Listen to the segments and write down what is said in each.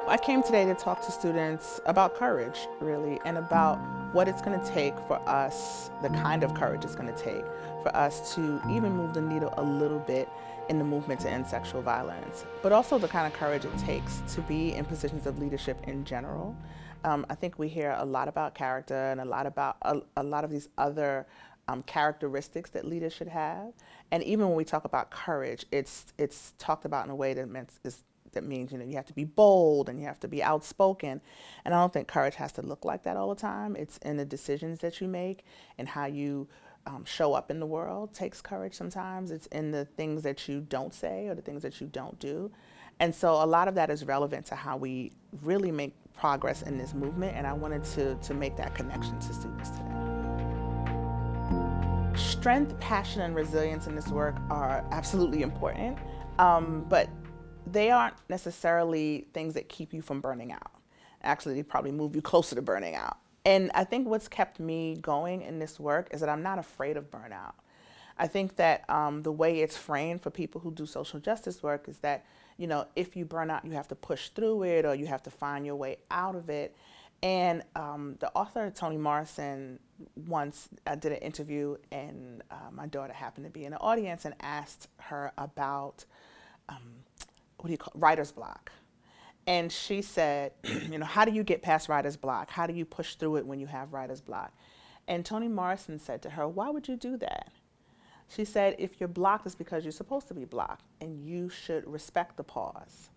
I came today to talk to students about courage, really, and about what it's going to take for us, the kind of courage it's going to take for us to even move the needle a little bit in the movement to end sexual violence, but also the kind of courage it takes to be in positions of leadership in general. I think we hear a lot about character and a lot of these other characteristics that leaders should have. And even when we talk about courage, it's talked about in a way that means you have to be bold and you have to be outspoken, and I don't think courage has to look like that all the time. It's in the decisions that you make and how you show up in the world takes courage. Sometimes it's in the things that you don't say or the things that you don't do, and so a lot of that is relevant to how we really make progress in this movement, and I wanted to make that connection to students today. Strength, passion, and resilience in this work are absolutely important, but they aren't necessarily things that keep you from burning out. Actually, they probably move you closer to burning out. And I think what's kept me going in this work is that I'm not afraid of burnout. I think that the way it's framed for people who do social justice work is that, if you burn out, you have to push through it or you have to find your way out of it. And the author, Toni Morrison, once did an interview, and my daughter happened to be in the audience and asked her about writer's block. And she said, how do you get past writer's block? How do you push through it when you have writer's block? And Toni Morrison said to her, why would you do that? She said, if you're blocked, it's because you're supposed to be blocked, and you should respect the pause.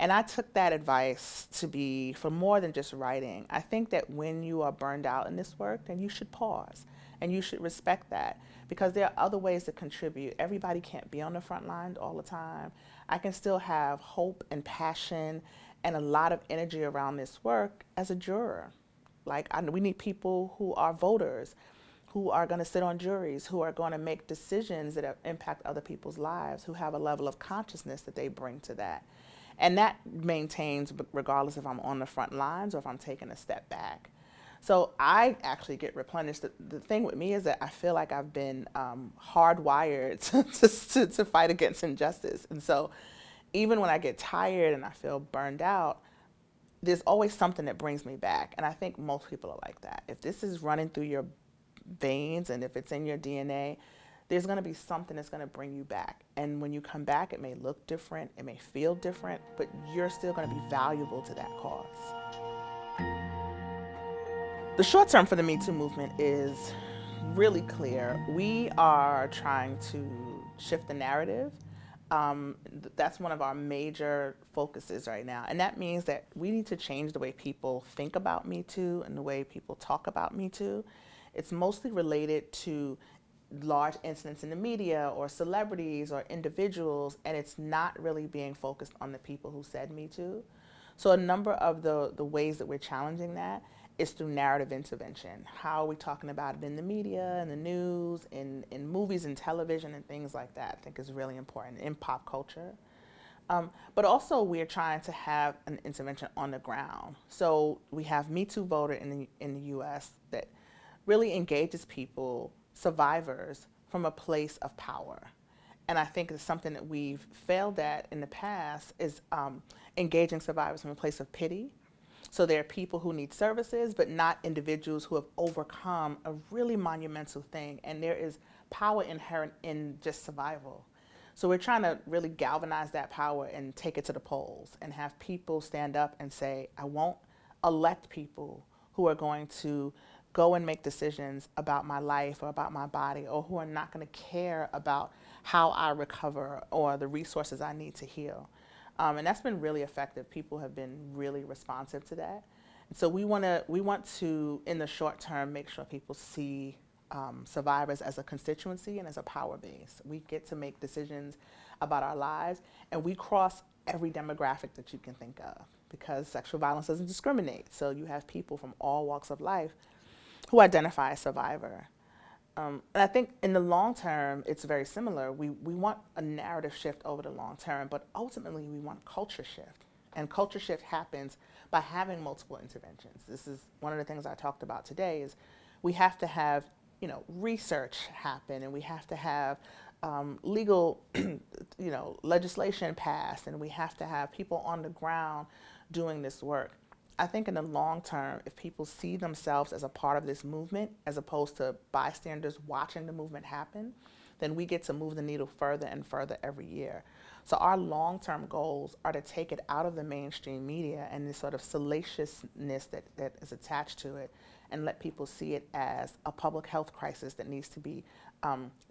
And I took that advice to be for more than just writing. I think that when you are burned out in this work, then you should pause and you should respect that, because there are other ways to contribute. Everybody can't be on the front line all the time. I can still have hope and passion and a lot of energy around this work as a juror. We need people who are voters, who are going to sit on juries, who are going to make decisions that impact other people's lives, who have a level of consciousness that they bring to that. And that maintains regardless if I'm on the front lines or if I'm taking a step back. So I actually get replenished. The thing with me is that I feel like I've been hardwired to fight against injustice. And so even when I get tired and I feel burned out, there's always something that brings me back. And I think most people are like that. If this is running through your veins and if it's in your DNA, there's going to be something that's going to bring you back. And when you come back, it may look different, it may feel different, but you're still going to be valuable to that cause. The short term for the Me Too movement is really clear. We are trying to shift the narrative. That's one of our major focuses right now. And that means that we need to change the way people think about Me Too and the way people talk about Me Too. It's mostly related to large incidents in the media or celebrities or individuals, and it's not really being focused on the people who said Me Too. So a number of the ways that we're challenging that is through narrative intervention. How are we talking about it in the media, in the news, in movies and television and things like that, I think is really important in pop culture. But also we're trying to have an intervention on the ground. So we have Me Too Voter in the US that really engages people, survivors, from a place of power. And I think it's something that we've failed at in the past is engaging survivors from a place of pity. So there are people who need services, but not individuals who have overcome a really monumental thing. And there is power inherent in just survival. So we're trying to really galvanize that power and take it to the polls and have people stand up and say, I won't elect people who are going to go and make decisions about my life or about my body, or who are not going to care about how I recover or the resources I need to heal. And that's been really effective. People have been really responsive to that. And so we want to, in the short term, make sure people see survivors as a constituency and as a power base. We get to make decisions about our lives, and we cross every demographic that you can think of, because sexual violence doesn't discriminate. So you have people from all walks of life who identify as survivor. And I think in the long term, it's very similar. We want a narrative shift over the long term, but ultimately we want culture shift. And culture shift happens by having multiple interventions. This is one of the things I talked about today is we have to have research happen, and we have to have legal legislation passed, and we have to have people on the ground doing this work. I think in the long term, if people see themselves as a part of this movement, as opposed to bystanders watching the movement happen, then we get to move the needle further and further every year. So our long-term goals are to take it out of the mainstream media and this sort of salaciousness that is attached to it, and let people see it as a public health crisis that needs to be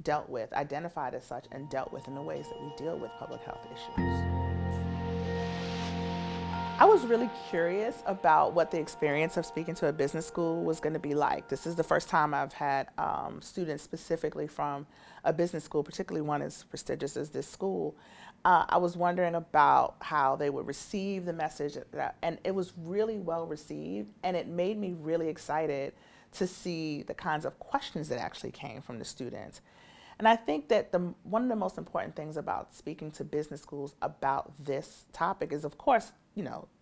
dealt with, identified as such, and dealt with in the ways that we deal with public health issues. I was really curious about what the experience of speaking to a business school was going to be like. This is the first time I've had students specifically from a business school, particularly one as prestigious as this school. I was wondering about how they would receive the message, and it was really well received, and it made me really excited to see the kinds of questions that actually came from the students. And I think that one of the most important things about speaking to business schools about this topic is, of course,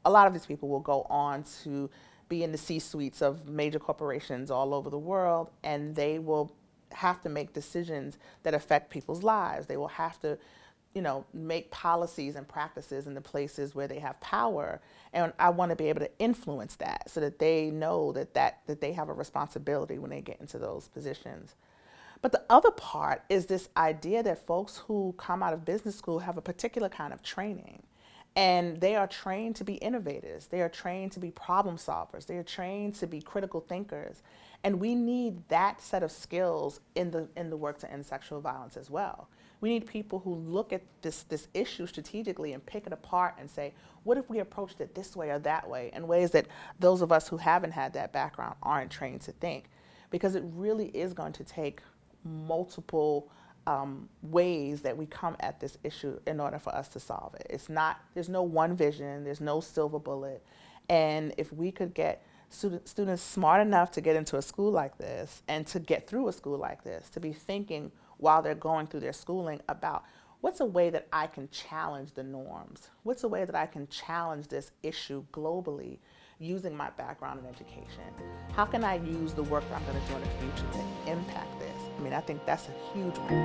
a lot of these people will go on to be in the C-suites of major corporations all over the world, and they will have to make decisions that affect people's lives. They will have to, make policies and practices in the places where they have power. And I want to be able to influence that so that they know that they have a responsibility when they get into those positions. But the other part is this idea that folks who come out of business school have a particular kind of training. And they are trained to be innovators. They are trained to be problem solvers. They are trained to be critical thinkers. And we need that set of skills in the work to end sexual violence as well. We need people who look at this issue strategically and pick it apart and say, what if we approached it this way or that way, in ways that those of us who haven't had that background aren't trained to think. Because it really is going to take multiple ways that we come at this issue in order for us to solve it. There's no one vision, there's no silver bullet. And if we could get students smart enough to get into a school like this and to get through a school like this, to be thinking while they're going through their schooling about what's a way that I can challenge the norms? What's a way that I can challenge this issue globally using my background in education? How can I use the work that I'm going to do in the future to impact this? I think that's a huge one.